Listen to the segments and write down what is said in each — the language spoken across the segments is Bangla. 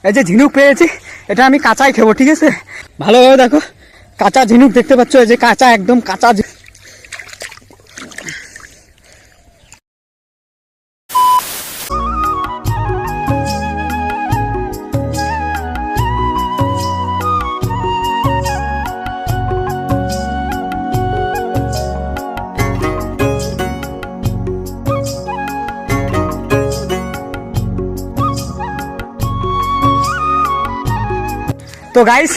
এই যে ঝিনুক পেয়েছি, এটা আমি কাঁচাই খাবো, ঠিক আছে? ভালোভাবে দেখো, কাঁচা ঝিনুক দেখতে পাচ্ছ, এই যে কাঁচা, একদম কাঁচা। তো গাইস,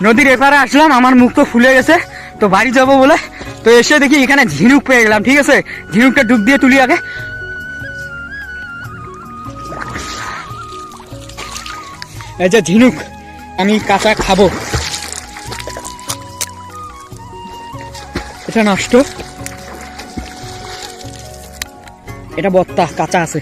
নদীর এপারে আসলাম, আমার মুখ তো ফুলে গেছে, তো বাড়ি যাবো বলে। তো এসে দেখি এখানে ঝিনুক পেয়ে গেলাম, ঠিক আছে? ঝিনুকটা ডুব দিয়ে তুলি আগে। এই যে ঝিনুক, আমি কাঁচা খাবো। এটা নষ্ট, এটা বত্তা, কাঁচা আছে।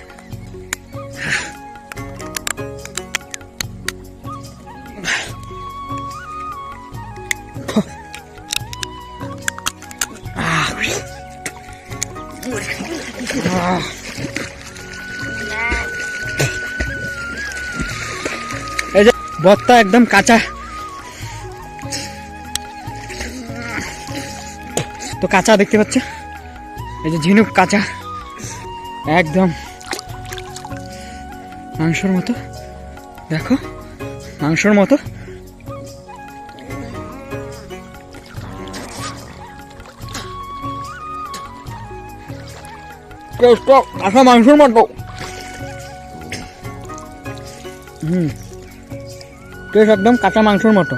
এই যে বত্তা একদম কাঁচা, তো কাঁচা দেখতে পাচ্ছ, এই যে ঝিনুক কাঁচা, একদম মাংসর মতো, দেখো মাংসর মতো। কাঁচা মাংসের মতো, টেস্ট একদম কাঁচা মাংসের মতো।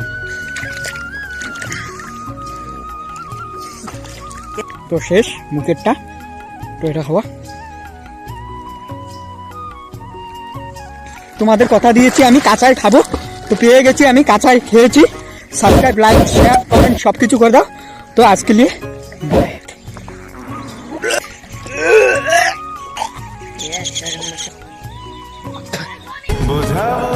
তো শেষ মুখেরটা, তো এটা খাওয়া। তোমাদের কথা দিয়েছি আমি কাঁচাই খাবো, তো পেয়ে গেছি, আমি কাঁচাই খেয়েছি। সাবস্ক্রাইব, লাইক, শেয়ার, কমেন্ট সব কিছু করে দাও। তো আজকে নিয়ে বোঝাও